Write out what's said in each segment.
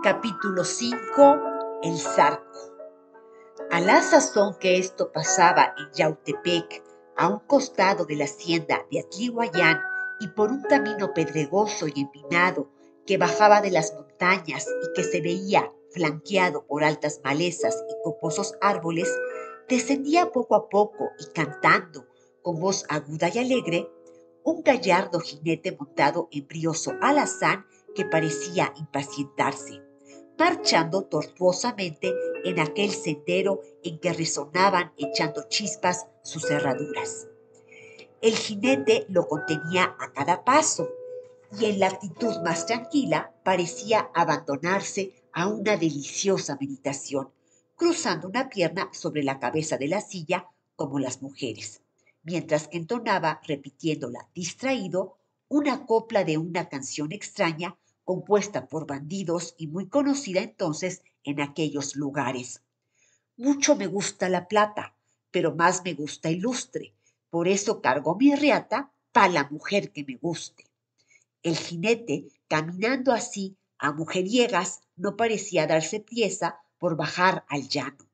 Capítulo 5. El Zarco. A la sazón que esto pasaba en Yautepec, a un costado de la hacienda de Atlihuayán y por un camino pedregoso y empinado que bajaba de las montañas y que se veía flanqueado por altas malezas y coposos árboles, descendía poco a poco y cantando, con voz aguda y alegre, un gallardo jinete montado en brioso alazán que parecía impacientarse, marchando tortuosamente en aquel sendero en que resonaban echando chispas sus herraduras. El jinete lo contenía a cada paso y en la actitud más tranquila parecía abandonarse a una deliciosa meditación, cruzando una pierna sobre la cabeza de la silla como las mujeres, mientras que entonaba, repitiéndola distraído, una copla de una canción extraña compuesta por bandidos y muy conocida entonces en aquellos lugares. Mucho me gusta la plata, pero más me gusta el lustre, por eso cargo mi riata pa' la mujer que me guste. El jinete, caminando así a mujeriegas, no parecía darse priesa por bajar al llano,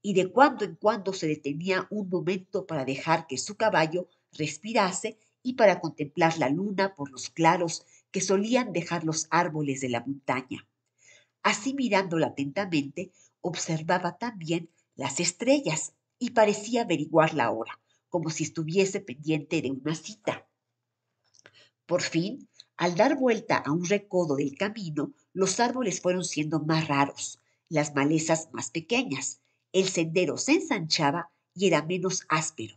y de cuando en cuando se detenía un momento para dejar que su caballo respirase y para contemplar la luna por los claros que solían dejar los árboles de la montaña. Así mirándola atentamente, observaba también las estrellas y parecía averiguar la hora, como si estuviese pendiente de una cita. Por fin, al dar vuelta a un recodo del camino, los árboles fueron siendo más raros, las malezas más pequeñas, el sendero se ensanchaba y era menos áspero.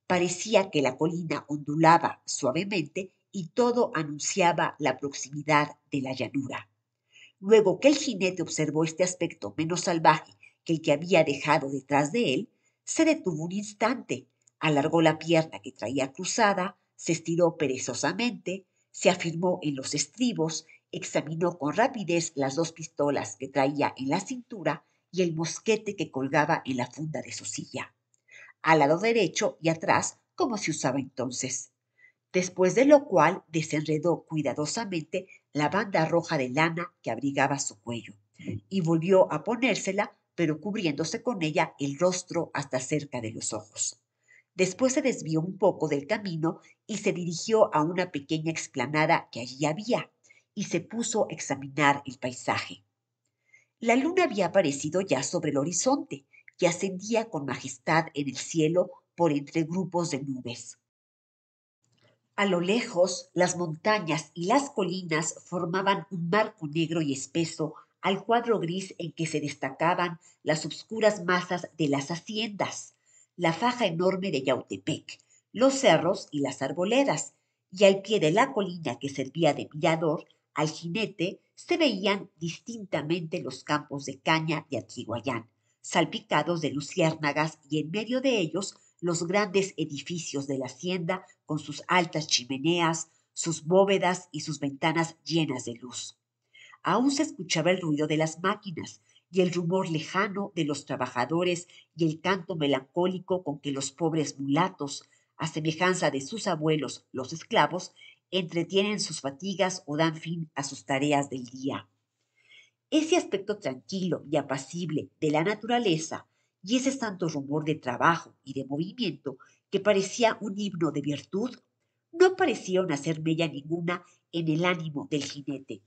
Parecía que la colina ondulaba suavemente y todo anunciaba la proximidad de la llanura. Luego que el jinete observó este aspecto menos salvaje que el que había dejado detrás de él, se detuvo un instante, alargó la pierna que traía cruzada, se estiró perezosamente, se afirmó en los estribos, examinó con rapidez las dos pistolas que traía en la cintura y el mosquete que colgaba en la funda de su silla, al lado derecho y atrás como se usaba entonces. Después de lo cual desenredó cuidadosamente la banda roja de lana que abrigaba su cuello y volvió a ponérsela, pero cubriéndose con ella el rostro hasta cerca de los ojos. Después se desvió un poco del camino y se dirigió a una pequeña explanada que allí había y se puso a examinar el paisaje. La luna había aparecido ya sobre el horizonte y ascendía con majestad en el cielo por entre grupos de nubes. A lo lejos, las montañas y las colinas formaban un marco negro y espeso al cuadro gris en que se destacaban las obscuras masas de las haciendas, la faja enorme de Yautepec, los cerros y las arboledas, y al pie de la colina que servía de mirador al jinete se veían distintamente los campos de caña de Atlihuayán, salpicados de luciérnagas y en medio de ellos los grandes edificios de la hacienda con sus altas chimeneas, sus bóvedas y sus ventanas llenas de luz. Aún se escuchaba el ruido de las máquinas y el rumor lejano de los trabajadores y el canto melancólico con que los pobres mulatos, a semejanza de sus abuelos, los esclavos, entretienen sus fatigas o dan fin a sus tareas del día. Ese aspecto tranquilo y apacible de la naturaleza y ese santo rumor de trabajo y de movimiento que parecía un himno de virtud, no parecieron hacer mella ninguna en el ánimo del jinete,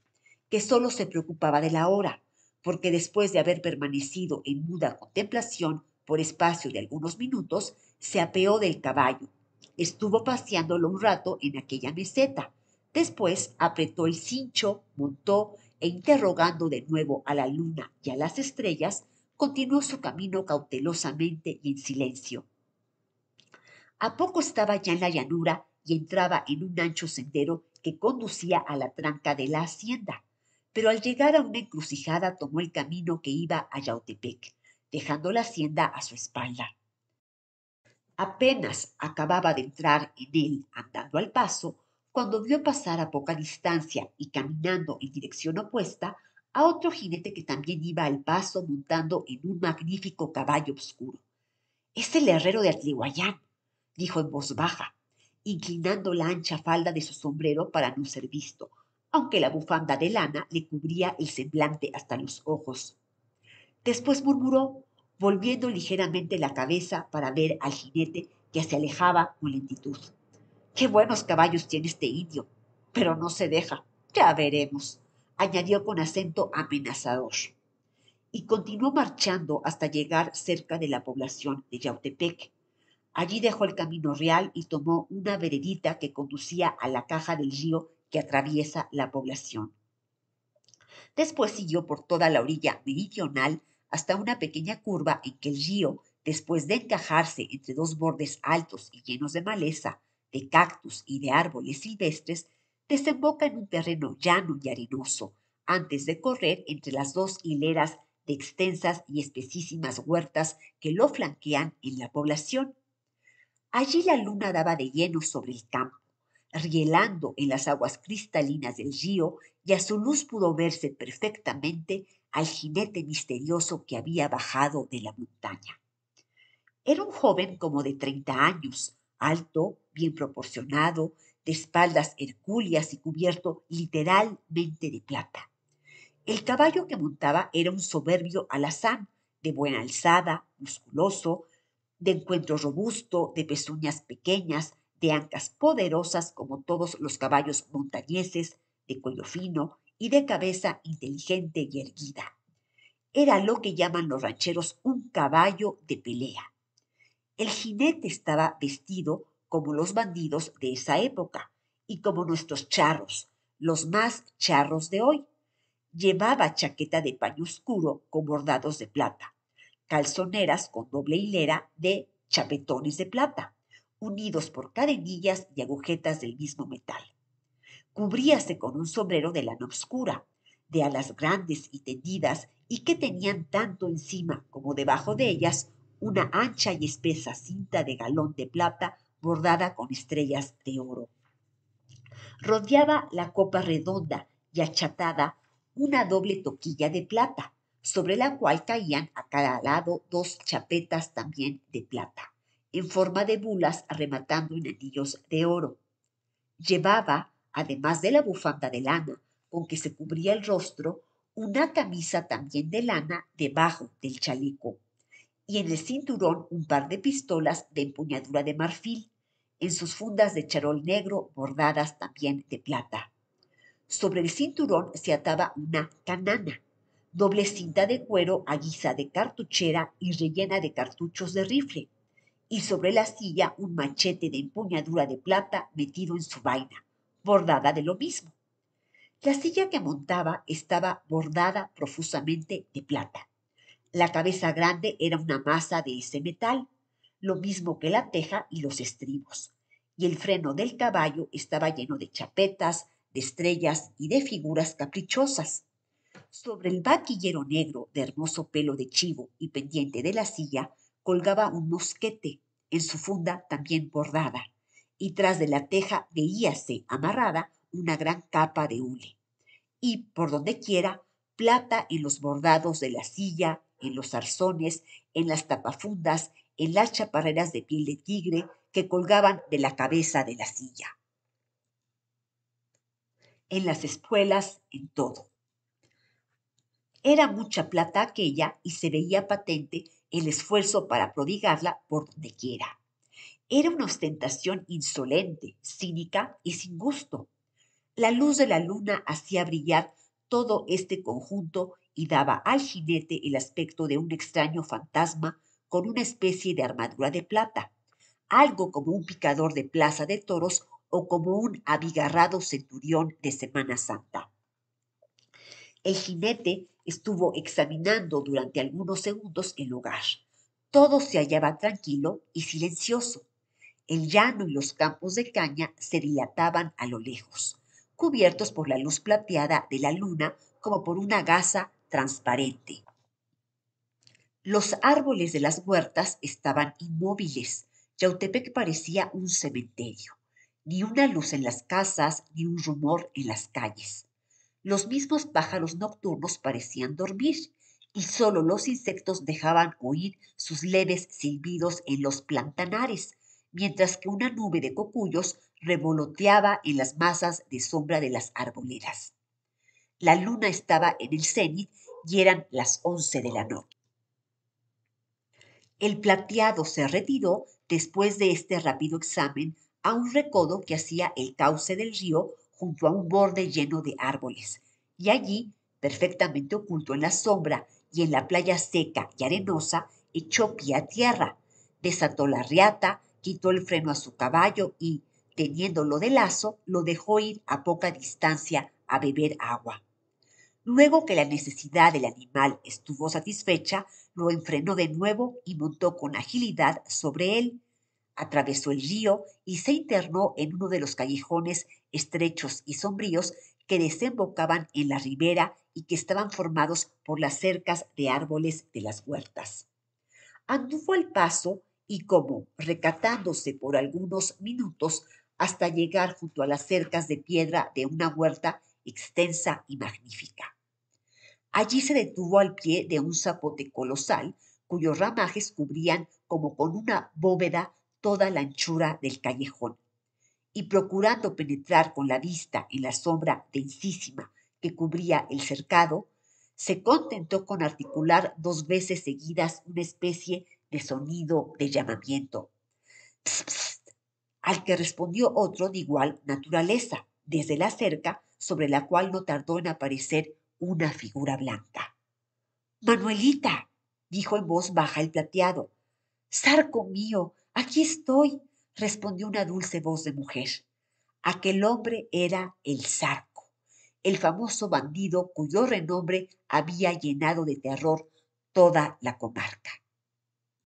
que sólo se preocupaba de la hora, porque después de haber permanecido en muda contemplación por espacio de algunos minutos, se apeó del caballo, estuvo paseándolo un rato en aquella meseta, después apretó el cincho, montó e interrogando de nuevo a la luna y a las estrellas, continuó su camino cautelosamente y en silencio. A poco estaba ya en la llanura y entraba en un ancho sendero que conducía a la tranca de la hacienda, pero al llegar a una encrucijada tomó el camino que iba a Yautepec, dejando la hacienda a su espalda. Apenas acababa de entrar en él andando al paso, cuando vio pasar a poca distancia y caminando en dirección opuesta a otro jinete que también iba al paso montando en un magnífico caballo oscuro. «Es el herrero de Atlihuayán», dijo en voz baja, inclinando la ancha falda de su sombrero para no ser visto, aunque la bufanda de lana le cubría el semblante hasta los ojos. Después murmuró, volviendo ligeramente la cabeza para ver al jinete que se alejaba con lentitud. Qué buenos caballos tiene este indio, pero no se deja. Ya veremos, añadió con acento amenazador. Y continuó marchando hasta llegar cerca de la población de Yautepec. Allí dejó el camino real y tomó una veredita que conducía a la caja del río que atraviesa la población. Después siguió por toda la orilla meridional hasta una pequeña curva en que el río, después de encajarse entre dos bordes altos y llenos de maleza, de cactus y de árboles silvestres, desemboca en un terreno llano y arenoso, antes de correr entre las dos hileras de extensas y espesísimas huertas que lo flanquean en la población. Allí la luna daba de lleno sobre el campo, rielando en las aguas cristalinas del río, y a su luz pudo verse perfectamente al jinete misterioso que había bajado de la montaña. Era un joven como de 30 años, alto, bien proporcionado, de espaldas hercúleas y cubierto literalmente de plata. El caballo que montaba era un soberbio alazán, de buena alzada, musculoso, de encuentro robusto, de pezuñas pequeñas, de ancas poderosas como todos los caballos montañeses, de cuello fino y de cabeza inteligente y erguida. Era lo que llaman los rancheros un caballo de pelea. El jinete estaba vestido como los bandidos de esa época y como nuestros charros, los más charros de hoy. Llevaba chaqueta de paño oscuro con bordados de plata, calzoneras con doble hilera de chapetones de plata, unidos por cadenillas y agujetas del mismo metal. Cubríase con un sombrero de lana oscura, de alas grandes y tendidas y que tenían tanto encima como debajo de ellas una ancha y espesa cinta de galón de plata bordada con estrellas de oro. Rodeaba la copa redonda y achatada una doble toquilla de plata, sobre la cual caían a cada lado dos chapetas también de plata, en forma de bulas rematando en anillos de oro. Llevaba, además de la bufanda de lana con que se cubría el rostro, una camisa también de lana debajo del chaleco, y en el cinturón un par de pistolas de empuñadura de marfil, en sus fundas de charol negro bordadas también de plata. Sobre el cinturón se ataba una canana, doble cinta de cuero a guisa de cartuchera y rellena de cartuchos de rifle, y sobre la silla un machete de empuñadura de plata metido en su vaina, bordada de lo mismo. La silla que montaba estaba bordada profusamente de plata. La cabeza grande era una masa de ese metal, lo mismo que la teja y los estribos, y el freno del caballo estaba lleno de chapetas, de estrellas y de figuras caprichosas. Sobre el vaquillero negro de hermoso pelo de chivo y pendiente de la silla colgaba un mosquete, en su funda también bordada, y tras de la teja veíase amarrada una gran capa de hule. Y por donde quiera, plata en los bordados de la silla, en los arzones, en las tapafundas, en las chaparreras de piel de tigre que colgaban de la cabeza de la silla, en las espuelas, en todo. Era mucha plata aquella y se veía patente el esfuerzo para prodigarla por donde quiera. Era una ostentación insolente, cínica y sin gusto. La luz de la luna hacía brillar todo este conjunto y daba al jinete el aspecto de un extraño fantasma con una especie de armadura de plata, algo como un picador de plaza de toros o como un abigarrado centurión de Semana Santa. El jinete estuvo examinando durante algunos segundos el lugar. Todo se hallaba tranquilo y silencioso. El llano y los campos de caña se dilataban a lo lejos, cubiertos por la luz plateada de la luna como por una gasa transparente. Los árboles de las huertas estaban inmóviles. Yautepec parecía un cementerio. Ni una luz en las casas, ni un rumor en las calles. Los mismos pájaros nocturnos parecían dormir, y solo los insectos dejaban oír sus leves silbidos en los plantanares, mientras que una nube de cocuyos revoloteaba en las masas de sombra de las arboledas. La luna estaba en el cenit y eran las 11 de la noche. El plateado se retiró después de este rápido examen a un recodo que hacía el cauce del río junto a un borde lleno de árboles, y allí, perfectamente oculto en la sombra y en la playa seca y arenosa, echó pie a tierra, desató la riata, quitó el freno a su caballo y, teniéndolo de lazo, lo dejó ir a poca distancia a beber agua. Luego que la necesidad del animal estuvo satisfecha, lo enfrenó de nuevo y montó con agilidad sobre él. Atravesó el río y se internó en uno de los callejones estrechos y sombríos que desembocaban en la ribera y que estaban formados por las cercas de árboles de las huertas. Anduvo al paso y como recatándose por algunos minutos hasta llegar junto a las cercas de piedra de una huerta extensa y magnífica. Allí se detuvo al pie de un zapote colosal, cuyos ramajes cubrían como con una bóveda toda la anchura del callejón, y procurando penetrar con la vista en la sombra densísima que cubría el cercado, se contentó con articular 2 veces seguidas una especie de sonido de llamamiento, "Ps, ps", al que respondió otro de igual naturaleza, desde la cerca sobre la cual no tardó en aparecer una figura blanca. Manuelita, dijo en voz baja el plateado. Zarco mío, aquí estoy, respondió una dulce voz de mujer. Aquel hombre era el Zarco, el famoso bandido cuyo renombre había llenado de terror toda la comarca.